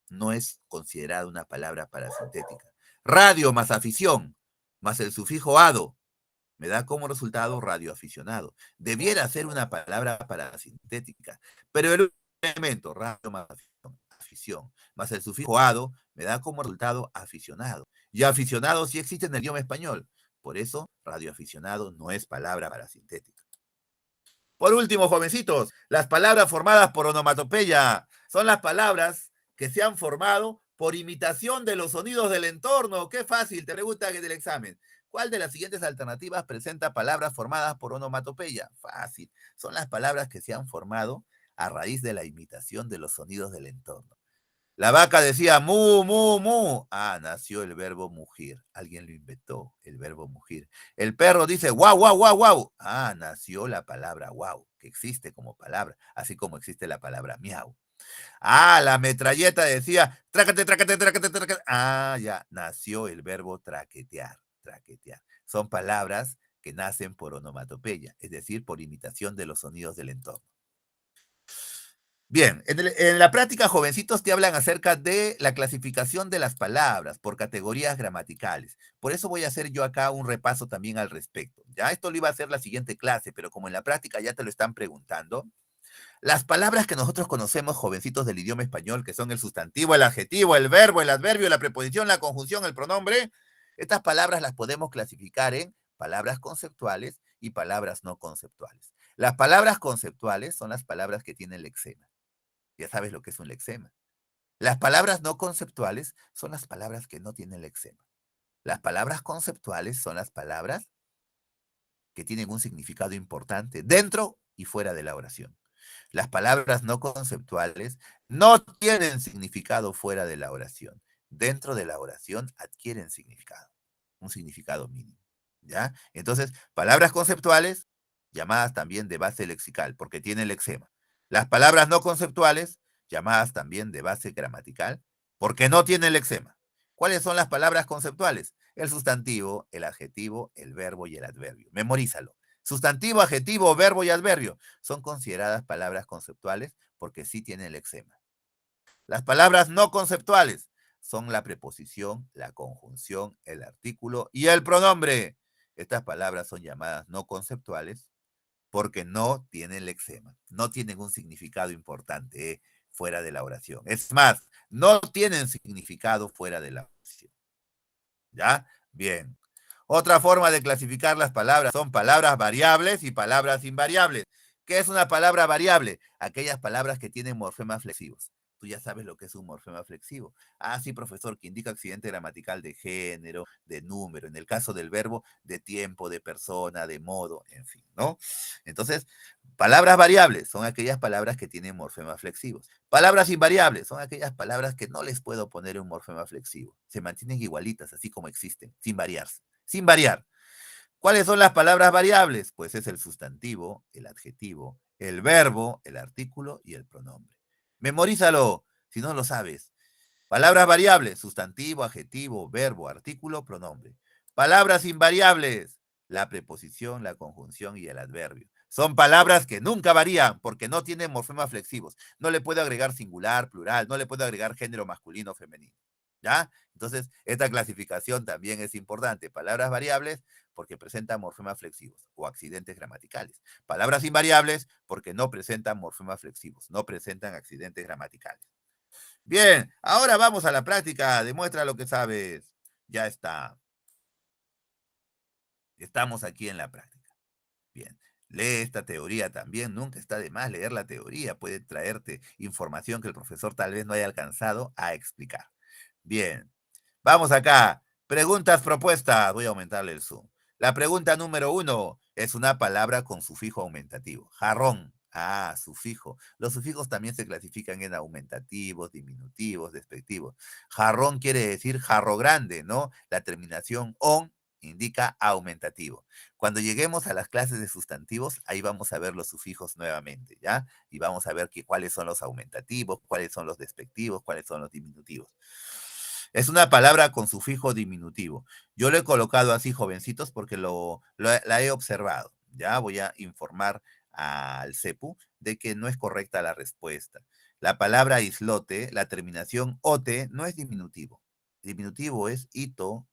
[SPEAKER 1] no es considerada una palabra parasintética. Radio más afición más el sufijo ado me da como resultado radioaficionado. Debiera ser una palabra parasintética, pero el elemento radio más afición más el sufijo ado me da como resultado aficionado. Y aficionado sí existe en el idioma español. Por eso, radioaficionado no es palabra parasintética. Por último, jovencitos, las palabras formadas por onomatopeya son las palabras que se han formado por imitación de los sonidos del entorno. Qué fácil, te preguntan en el examen. ¿Cuál de las siguientes alternativas presenta palabras formadas por onomatopeya? Fácil. Son las palabras que se han formado a raíz de la imitación de los sonidos del entorno. La vaca decía mu, mu, mu. Nació el verbo mugir. Alguien lo inventó, el verbo mugir. El perro dice guau, guau, guau, guau. Nació la palabra guau, que existe como palabra, así como existe la palabra miau. La metralleta decía trácate, trácate, trácate, trácate. Ya, nació el verbo traquetear, traquetear. Son palabras que nacen por onomatopeya, es decir, por imitación de los sonidos del entorno. Bien, en la práctica, jovencitos te hablan acerca de la clasificación de las palabras por categorías gramaticales. Por eso voy a hacer yo acá un repaso también al respecto. Ya esto lo iba a hacer la siguiente clase, pero como en la práctica ya te lo están preguntando, las palabras que nosotros conocemos, jovencitos del idioma español, que son el sustantivo, el adjetivo, el verbo, el adverbio, la preposición, la conjunción, el pronombre, estas palabras las podemos clasificar en palabras conceptuales y palabras no conceptuales. Las palabras conceptuales son las palabras que tienen lexema. Ya sabes lo que es un lexema. Las palabras no conceptuales son las palabras que no tienen lexema. Las palabras conceptuales son las palabras que tienen un significado importante dentro y fuera de la oración. Las palabras no conceptuales no tienen significado fuera de la oración. Dentro de la oración adquieren significado, un significado mínimo. ¿Ya? Entonces, palabras conceptuales, llamadas también de base lexical, porque tienen lexema. Las palabras no conceptuales, llamadas también de base gramatical, porque no tienen lexema. ¿Cuáles son las palabras conceptuales? El sustantivo, el adjetivo, el verbo y el adverbio. Memorízalo. Sustantivo, adjetivo, verbo y adverbio son consideradas palabras conceptuales porque sí tienen lexema. Las palabras no conceptuales son la preposición, la conjunción, el artículo y el pronombre. Estas palabras son llamadas no conceptuales porque no tienen lexema, no tienen un significado importante fuera de la oración. Es más, no tienen significado fuera de la oración. ¿Ya? Bien. Otra forma de clasificar las palabras son palabras variables y palabras invariables. ¿Qué es una palabra variable? Aquellas palabras que tienen morfemas flexivos. Tú ya sabes lo que es un morfema flexivo. Ah, sí, profesor, que indica accidente gramatical de género, de número, en el caso del verbo, de tiempo, de persona, de modo, en fin, ¿no? Entonces, palabras variables son aquellas palabras que tienen morfemas flexivos. Palabras invariables son aquellas palabras que no les puedo poner un morfema flexivo. Se mantienen igualitas, así como existen, sin variarse, sin variar. ¿Cuáles son las palabras variables? Pues es el sustantivo, el adjetivo, el verbo, el artículo y el pronombre. Memorízalo, si no lo sabes. Palabras variables, sustantivo, adjetivo, verbo, artículo, pronombre. Palabras invariables, la preposición, la conjunción y el adverbio. Son palabras que nunca varían porque no tienen morfemas flexivos. No le puedo agregar singular, plural, no le puedo agregar género masculino o femenino. ¿Ya? Entonces, esta clasificación también es importante. Palabras variables porque presentan morfemas flexivos o accidentes gramaticales. Palabras invariables porque no presentan morfemas flexivos, no presentan accidentes gramaticales. Bien, ahora vamos a la práctica. Demuestra lo que sabes. Ya está. Estamos aquí en la práctica. Bien. Lee esta teoría también. Nunca está de más leer la teoría. Puede traerte información que el profesor tal vez no haya alcanzado a explicar. Bien. Vamos acá. Preguntas propuestas. Voy a aumentarle el zoom. La pregunta número 1 es una palabra con sufijo aumentativo. Jarrón. Ah, sufijo. Los sufijos también se clasifican en aumentativos, diminutivos, despectivos. Jarrón quiere decir jarro grande, ¿no? La terminación on indica aumentativo. Cuando lleguemos a las clases de sustantivos, ahí vamos a ver los sufijos nuevamente, ¿ya? Y vamos a ver cuáles son los aumentativos, cuáles son los despectivos, cuáles son los diminutivos. Es una palabra con sufijo diminutivo. Yo lo he colocado así, jovencitos, porque la he observado. Ya voy a informar al CEPU de que no es correcta la respuesta. La palabra islote, la terminación ote, no es diminutivo. Diminutivo es ito,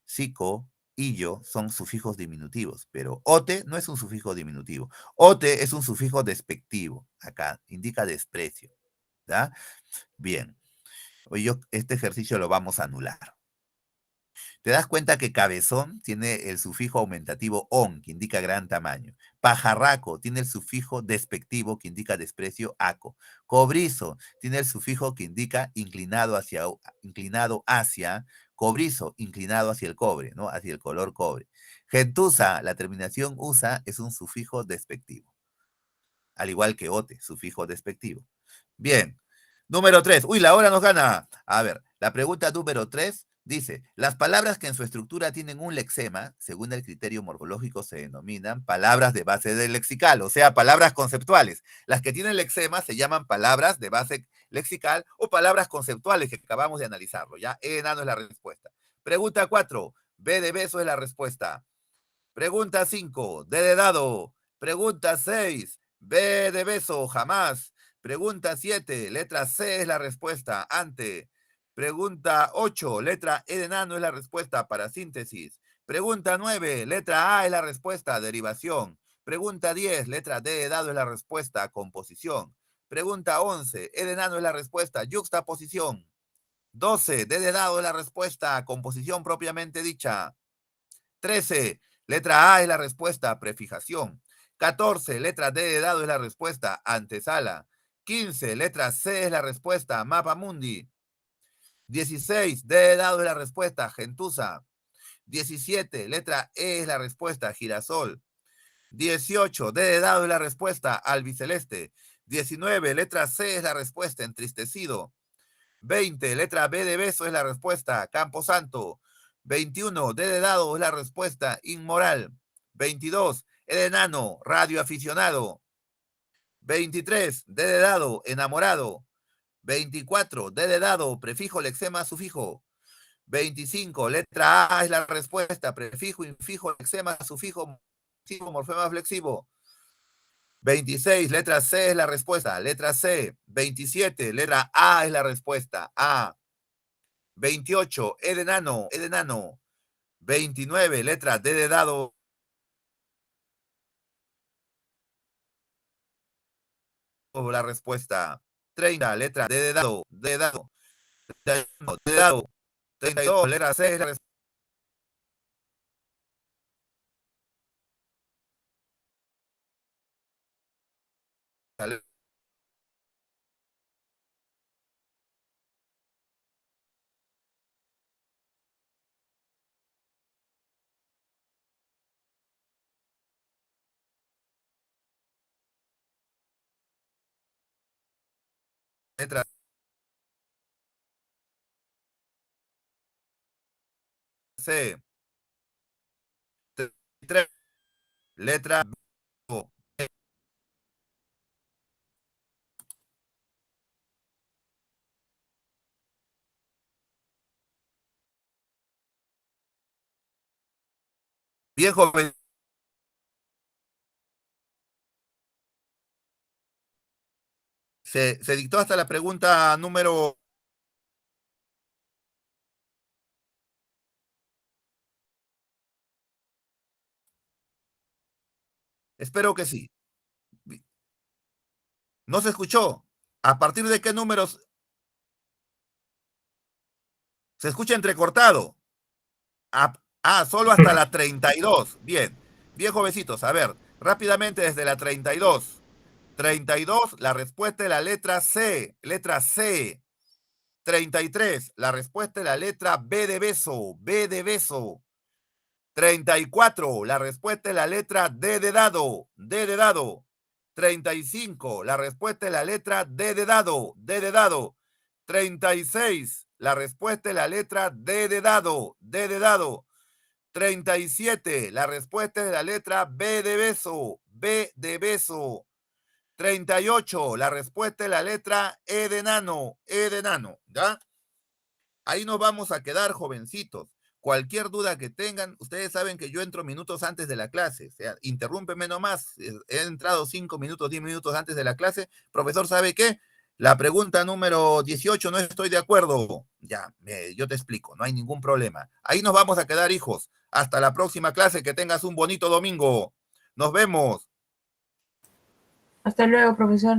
[SPEAKER 1] psico, illo, son sufijos diminutivos, pero ote no es un sufijo diminutivo. Ote es un sufijo despectivo. Acá indica desprecio. ¿Ya? Bien. Hoy este ejercicio lo vamos a anular. Te das cuenta que cabezón tiene el sufijo aumentativo on, que indica gran tamaño. Pajarraco tiene el sufijo despectivo, que indica desprecio, aco. Cobrizo tiene el sufijo que indica inclinado hacia, cobrizo, inclinado hacia el cobre, ¿no? Hacia el color cobre. Gentuza, la terminación usa, es un sufijo despectivo. Al igual que ote, sufijo despectivo. Bien. Número 3. Uy, la hora nos gana. A ver, la pregunta número 3 dice, las palabras que en su estructura tienen un lexema, según el criterio morfológico, se denominan palabras de base del lexical, o sea, palabras conceptuales. Las que tienen lexema se llaman palabras de base lexical o palabras conceptuales que acabamos de analizarlo, ¿ya? E enano es la respuesta. Pregunta 4. B de beso es la respuesta. Pregunta 5. D de dado. Pregunta 6. B de beso, jamás. Pregunta 7, letra C es la respuesta, ante. Pregunta 8, letra E de nano es la respuesta, para síntesis. Pregunta 9, letra A es la respuesta, derivación. Pregunta 10, letra D de dado es la respuesta, composición. Pregunta 11, E de nano es la respuesta, yuxtaposición. 12, D de dado es la respuesta, composición propiamente dicha. 13, Letra A es la respuesta, prefijación. 14, letra D de dado es la respuesta, antesala. 15, letra C es la respuesta, mapa mundi. 16, D de dado es la respuesta, gentuza. 17, letra E es la respuesta, girasol. 18, D de dado es la respuesta, albiceleste. 19, letra C es la respuesta, entristecido. 20, letra B de beso es la respuesta, camposanto. 21, D de dado es la respuesta, inmoral. 22, E de enano, radioaficionado. 23, D de dado, enamorado. 24, D de dado, prefijo, lexema, sufijo. 25, letra A es la respuesta, prefijo, infijo, lexema, sufijo, morfema flexivo. 26, letra C es la respuesta, letra C. 27, letra A es la respuesta, A. 28, E de enano, E de enano. 29, letra D de dado, la respuesta. 30, letra D de dado, D de dado. 31, D de dado. 32, letra C es la respuesta. Letra C. 3, letra B. Bien, joven. Se dictó hasta la pregunta número. Espero que sí. ¿No se escuchó? ¿A partir de qué números se escucha entrecortado? Solo hasta la 32. Bien. Bien, jovencitos. A ver, rápidamente desde la 32. 32, la respuesta es la letra C. Letra C. 33, la respuesta es la letra B de beso. B de beso. 34, la respuesta es la letra D de dado. D de dado. 35, la respuesta es la letra D de dado. D de dado. 36, la respuesta es la letra D de dado. D de dado. 37, la respuesta es la letra B de beso. B de beso. 38, la respuesta es la letra E de enano. E de enano. ¿Ya? Ahí nos vamos a quedar, jovencitos. Cualquier duda que tengan, ustedes saben que yo entro minutos antes de la clase. O sea, interrúmpeme nomás. He entrado 5 minutos, 10 minutos antes de la clase. Profesor, ¿sabe qué? La pregunta número 18 no estoy de acuerdo. Ya, yo te explico, no hay ningún problema. Ahí nos vamos a quedar, hijos. Hasta la próxima clase, que tengas un bonito domingo. Nos vemos.
[SPEAKER 2] Hasta luego, profesor.